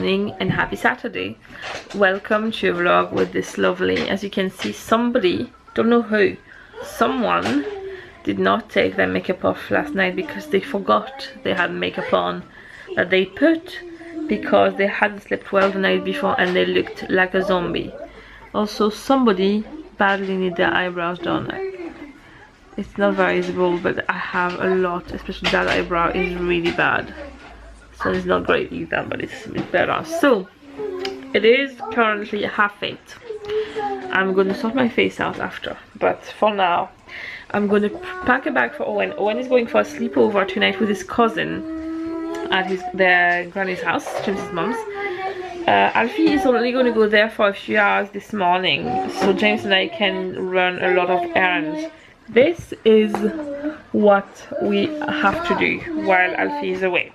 morning and happy Saturday. Welcome to a vlog with this lovely, as you can see, somebody, don't know who, someone did not take their makeup off last night because they forgot they had makeup on that they put because they hadn't slept well the night before and they looked like a zombie. Also, somebody badly need their eyebrows done. It's not very visible, but I have a lot, especially that eyebrow is really bad. So it's not great either, but it's a bit better. So it is currently 8:30. I'm going to sort my face out after, but for now I'm going to pack a bag for Owen. Owen is going for a sleepover tonight with his cousin at their granny's house, James's mom's. Alfie is only going to go there for a few hours this morning, so James and I can run a lot of errands. This is what we have to do while Alfie is away.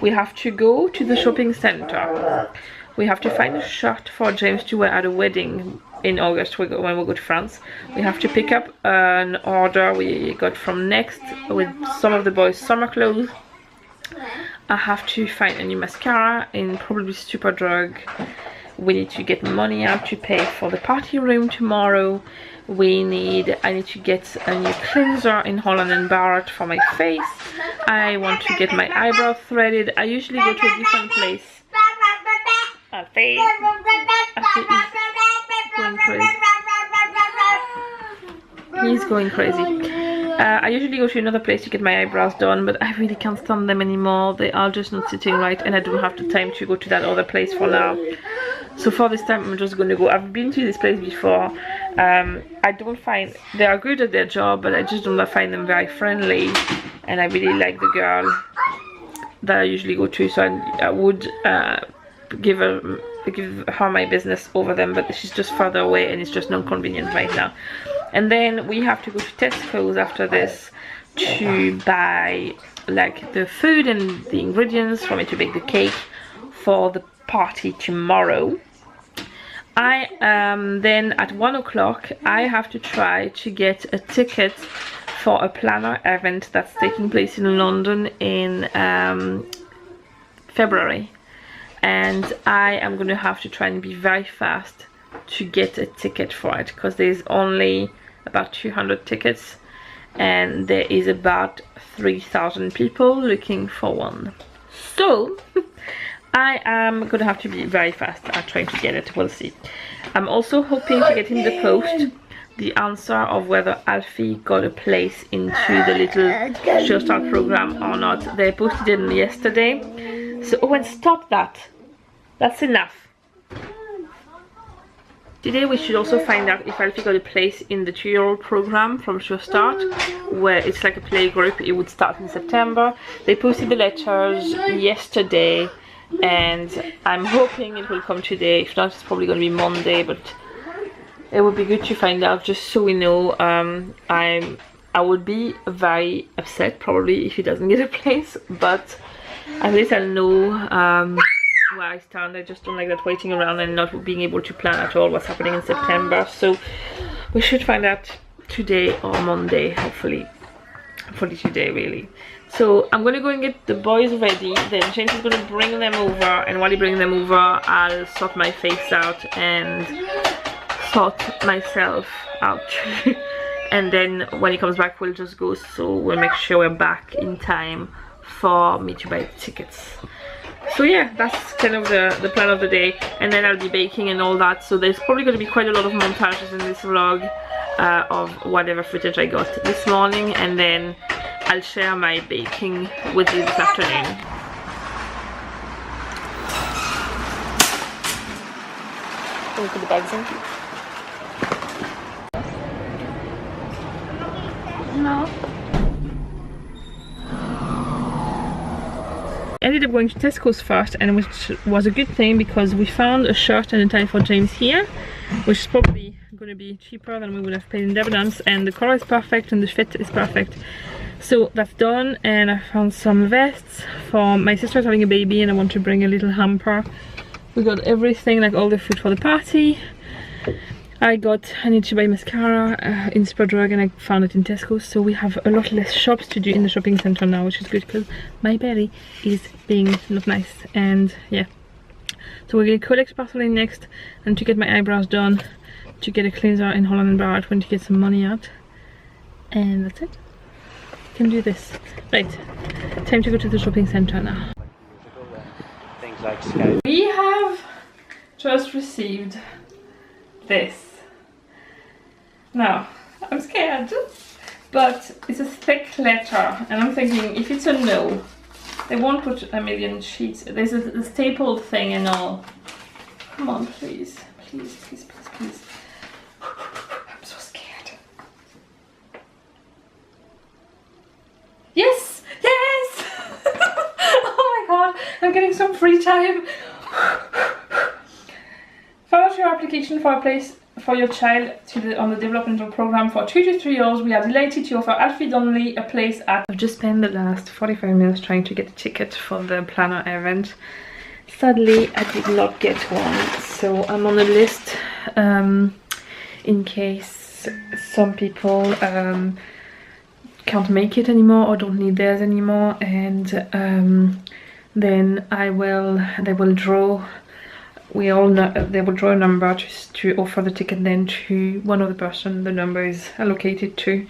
We have to go to the shopping center. We have to find a shirt for James to wear at a wedding in August when we go to France. We have to pick up an order we got from Next with some of the boys' summer clothes. I have to find a new mascara in probably Superdrug. We need to get money out to pay for the party room tomorrow. I need to get a new cleanser in Holland & Barrett for my face. I want to get my eyebrow threaded. I usually go to a different place. Alfie is going crazy. He's going crazy. I usually go to another place to get my eyebrows done, but I really can't stand them anymore. They are just not sitting right and I don't have the time to go to that other place for now. So for this time I'm just going to go. I've been to this place before. I don't find they are good at their job, but I just don't find them very friendly, and I really like the girl that I usually go to, so I would give her my business over them, but she's just further away and it's just not convenient right now. And then we have to go to Tesco's after this to buy like the food and the ingredients for me to bake the cake for the party tomorrow. Then at 1 o'clock I have to try to get a ticket for a planner event that's taking place in London in February, and I am going to have to try and be very fast to get a ticket for it because there's only about 200 tickets and there is about 3,000 people looking for one. So I am gonna have to be very fast at trying to get it. We'll see. I'm also hoping to get in the post the answer of whether Alfie got a place into the little Sure Start program or not. They posted it yesterday. So Owen, stop that. That's enough. Today we should also find out if Alfie got a place in the 2-year-old program from Sure Start, where it's like a play group. It would start in September. They posted the letters yesterday and I'm hoping it will come today. If not, it's probably going to be Monday, but it would be good to find out just so we know. I would be very upset probably if he doesn't get a place, but at least I'll know where I stand. I just don't like that waiting around and not being able to plan at all what's happening in September. So we should find out today or Monday, hopefully today really. So I'm gonna go and get the boys ready, then James is gonna bring them over, and while he brings them over I'll sort my face out and sort myself out and then when he comes back we'll just go, so we'll make sure we're back in time for me to buy the tickets. So yeah, that's kind of the plan of the day, and then I'll be baking and all that, so there's probably going to be quite a lot of montages in this vlog of whatever footage I got this morning, and then I'll share my baking with you this afternoon. Can we put the bags in? No. I ended up going to Tesco's first, and which was a good thing because we found a shirt and a tie for James here, which is probably going to be cheaper than we would have paid in Debenhams, and the color is perfect and the fit is perfect. So that's done, and I found some vests for my sister's having a baby and I want to bring a little hamper. We got everything, like all the food for the party. I need to buy mascara in Superdrug, and I found it in Tesco, so we have a lot less shops to do in the shopping centre now, which is good because my belly is being not nice. And yeah, so we're going to collect parcel in next, and to get my eyebrows done, to get a cleanser in Holland & Barrett when to get some money out, and that's it. Can do this. Right, time to go to the shopping centre now. We have just received this. Now, I'm scared, but it's a thick letter, and I'm thinking if it's a no, they won't put a million sheets. There's a stapled thing and all. Come on, please, please, please, please, please. I'm so scared. Yes, yes! Oh my god, I'm getting some free time. Fill out your application for a place for your child on the developmental program for 2 to 3 years. We are delighted to offer Alfred only a place at... I've just spent the last 45 minutes trying to get a ticket for the planner event. Sadly, I did not get one, so I'm on a list in case some people can't make it anymore or don't need theirs anymore, and then they will draw. We all know they will draw a number to offer the ticket then to one of the person the number is allocated to.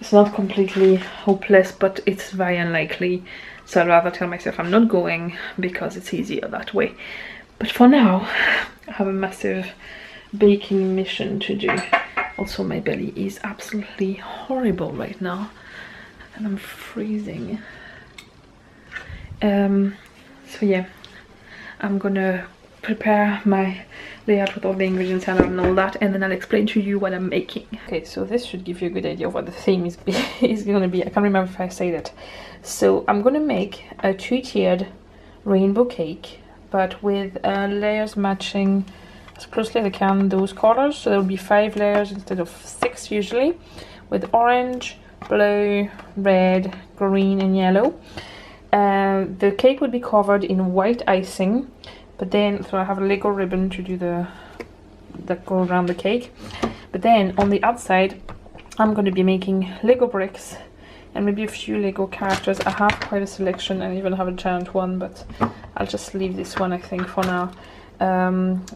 It's not completely hopeless, but it's very unlikely, so I'd rather tell myself I'm not going because it's easier that way. But for now, I have a massive baking mission to do. Also, my belly is absolutely horrible right now and I'm freezing. So yeah, I'm gonna prepare my layout with all the ingredients and all that, and then I'll explain to you what I'm making. Okay, so this should give you a good idea of what the theme is gonna be. I can't remember if I said it. So I'm gonna make a 2-tiered rainbow cake, but with layers matching as closely as I can those colors. So there will be 5 layers instead of 6 usually, with orange, blue, red, green and yellow. The cake would be covered in white icing, but then, so I have a Lego ribbon to do that go around the cake. But then on the outside, I'm going to be making Lego bricks and maybe a few Lego characters. I have quite a selection, and even have a giant one, but I'll just leave this one, I think, for now,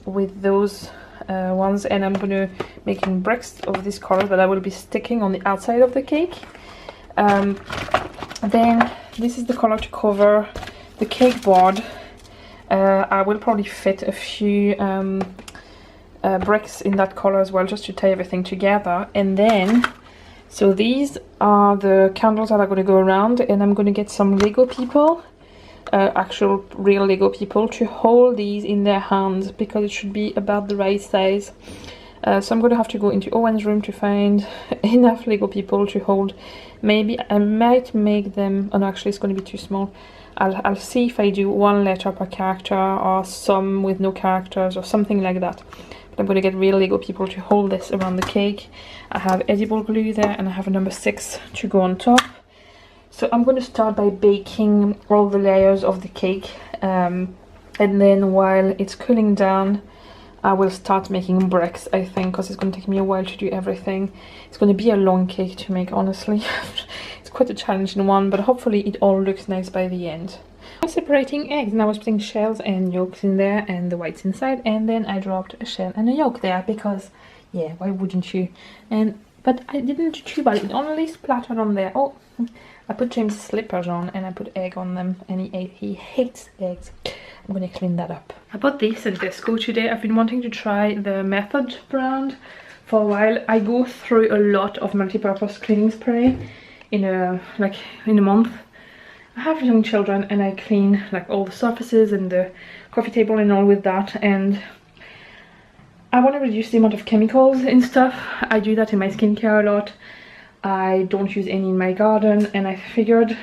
with those ones. And I'm going to making bricks of this color that I will be sticking on the outside of the cake. Then this is the color to cover the cake board. I will probably fit a few bricks in that color as well, just to tie everything together. And then, so these are the candles that are going to go around, and I'm going to get some Lego people, actual real Lego people, to hold these in their hands, because it should be about the right size. So I'm going to have to go into Eoghan's room to find enough Lego people to hold. Maybe I might make them, oh no, actually it's going to be too small. I'll see if I do 1 letter per character, or some with no characters, or something like that. But I'm going to get real Lego people to hold this around the cake. I have edible glue there, and I have a number 6 to go on top. So I'm going to start by baking all the layers of the cake, and then while it's cooling down, I will start making bricks, I think, because it's going to take me a while to do everything. It's going to be a long cake to make, honestly. It's quite a challenging one, but hopefully it all looks nice by the end. I'm separating eggs, and I was putting shells and yolks in there, and the whites inside, and then I dropped a shell and a yolk there, because, yeah, why wouldn't you? But I didn't do too bad, it only splattered on there. Oh, I put James' slippers on, and I put egg on them, and he hates eggs. I'm going to clean that up. I bought this at Tesco today. I've been wanting to try the Method brand for a while. I go through a lot of multi-purpose cleaning spray in a month. I have young children, and I clean like all the surfaces and the coffee table and all with that, and I want to reduce the amount of chemicals and stuff. I do that in my skincare a lot. I don't use any in my garden, and I figured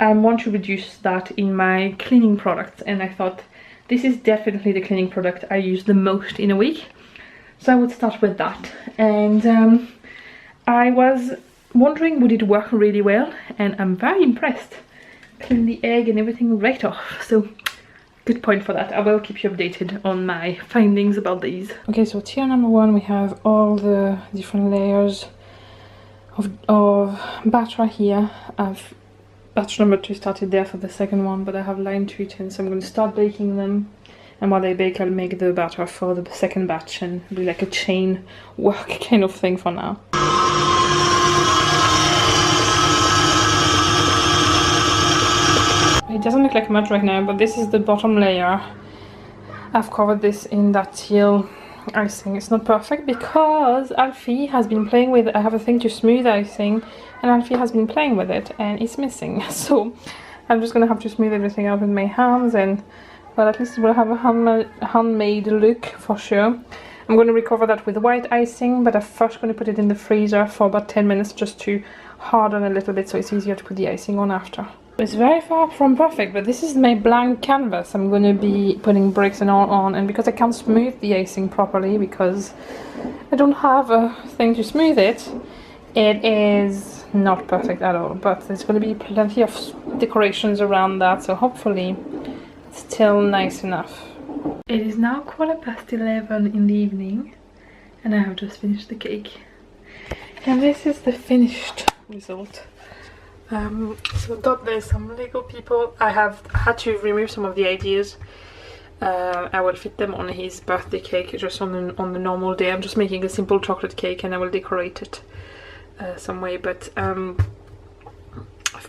I want to reduce that in my cleaning products, and I thought this is definitely the cleaning product I use the most in a week, so I would start with that. And I was wondering, would it work really well, and I'm very impressed. Clean the egg and everything right off, so Good point for that. I will keep you updated on my findings about these. Okay, so tier number 1, we have all the different layers of batter here. I've batch number 2 started there for the second one, but I have line 2 tin, so I'm going to start baking them. And while they bake, I'll make the batter for the second batch and do like a chain work kind of thing for now. It doesn't look like much right now, but this is the bottom layer. I've covered this in that teal icing. It's not perfect because Alfie has been playing with it. I have a thing to smooth icing, and Alfie has been playing with it and it's missing. So I'm just gonna have to smooth everything out with my hands, and well, at least it will have a handmade look for sure. I'm going to recover that with white icing, but I'm first going to put it in the freezer for about 10 minutes just to harden a little bit, so it's easier to put the icing on after. It's very far from perfect, but this is my blank canvas. I'm going to be putting bricks and all on, and because I can't smooth the icing properly because I don't have a thing to smooth it, it is not perfect at all. But there's going to be plenty of decorations around that, so hopefully it's still nice enough. It is now 11:15 in the evening, and I have just finished the cake. And this is the finished result. So there's some Lego people. I have had to remove some of the ideas. I will fit them on his birthday cake just on the normal day. I'm just making a simple chocolate cake and I will decorate it some way, but I've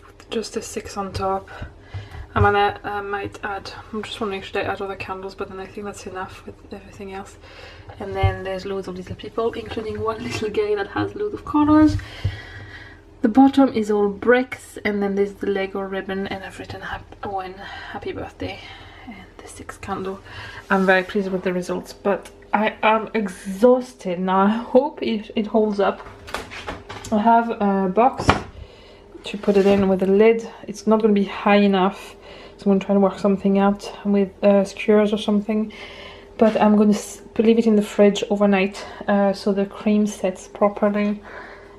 put just a 6 on top. I might add, I'm just wondering, should I add other candles, but then I think that's enough with everything else. And then there's loads of little people, including one little guy that has loads of colors. The bottom is all bricks, and then there's the Lego ribbon, and I've written happy birthday and the 6th candle. I'm very pleased with the results, but I am exhausted now. I hope it holds up. I have a box to put it in with a lid. It's not going to be high enough, so I'm going to try to work something out with skewers or something. But I'm going to leave it in the fridge overnight so the cream sets properly.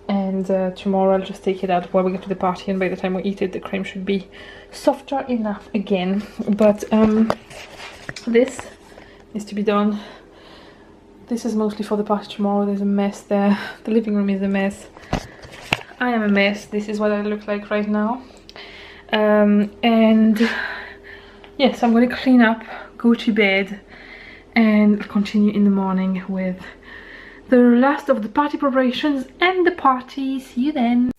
And tomorrow I'll just take it out while we get to the party, and by the time we eat it the cream should be softer enough again. But this is to be done. This is mostly for the party tomorrow. There's a mess there. The living room is a mess. I am a mess. This is what I look like right now. And yes, I'm going to clean up, go to bed, and continue in the morning with the last of the party preparations and the party. See you then.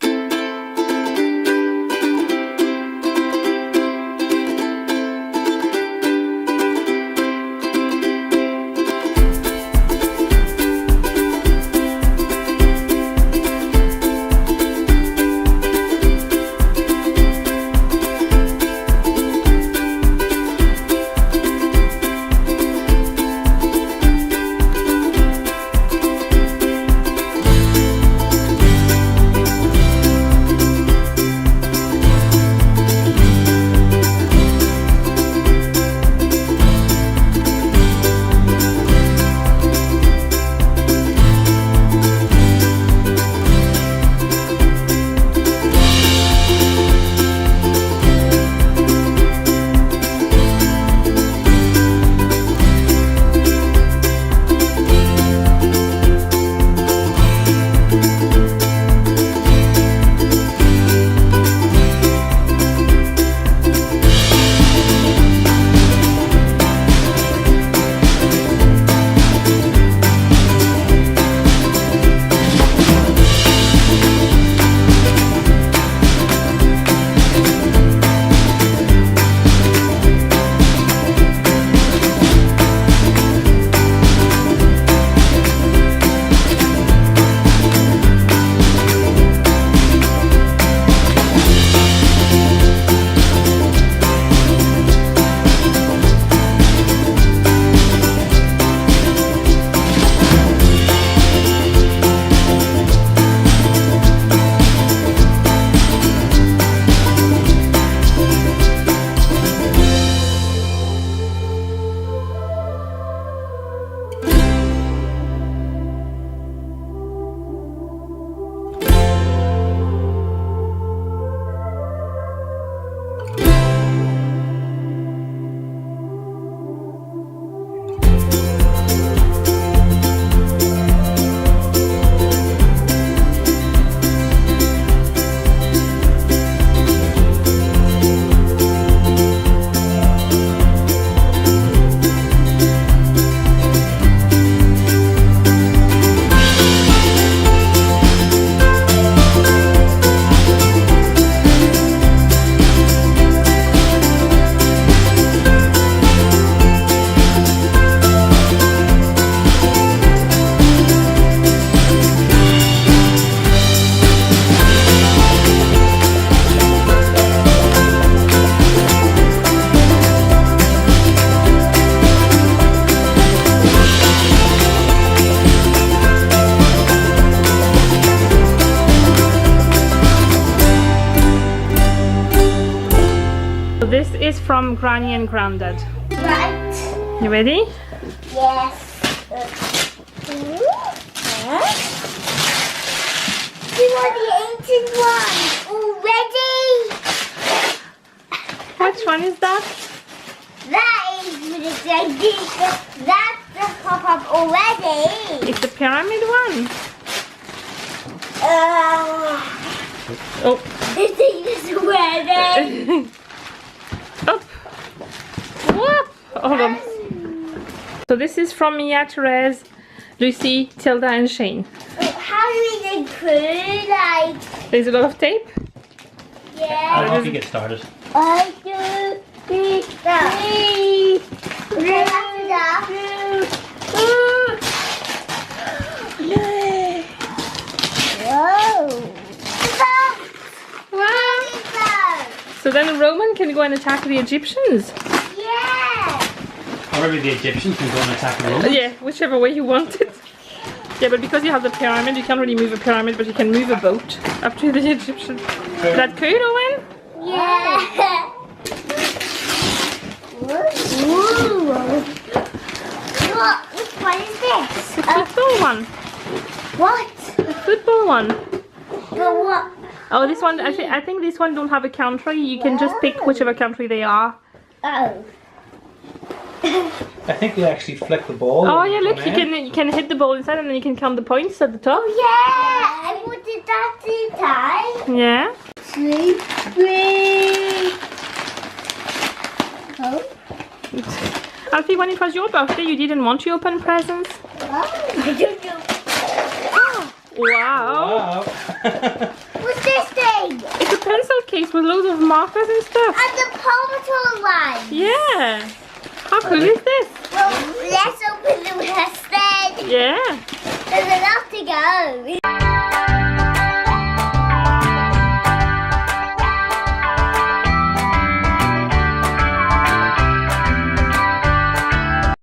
is from Granny and Grandad. Right. You ready? Yes. You want the ancient one already? Which one is that? That is the idea. That's the pop-up already. It's the pyramid one. Oh. This thing is ready. Up. Whoop. Hold on. So this is from Mia, Therese, Lucy, Tilda and Shane. How do we include like? There's a lot of tape. Yeah. I'll help you get started. 1, 2, 3, 4. Whoa. So then the Roman can go and attack the Egyptians. Yeah. Or maybe the Egyptians can go and attack the Romans. Yeah, whichever way you want it. Yeah, but because you have the pyramid, you can't really move a pyramid, but you can move a boat up to the Egyptian. Is that cool, Owen? Yeah. Ooh. What? Which one is this? The football one. What? The football one. But what? Oh, this one, I think this one don't have a country. You can just pick whichever country they are. Oh. I think you actually flick the ball. Oh yeah, look, you can hit the ball inside and then you can count the points at the top. Oh yeah. I wanted that inside. Yeah. 2, 3. Oh. Alfie, when it was your birthday, you didn't want to open presents? Oh. I don't know. Wow. Wow. What's this thing? It's a pencil case with loads of markers and stuff. And the Palmator line. Yeah. How cool is this? Well, let's open the rest then. Yeah. There's enough to go.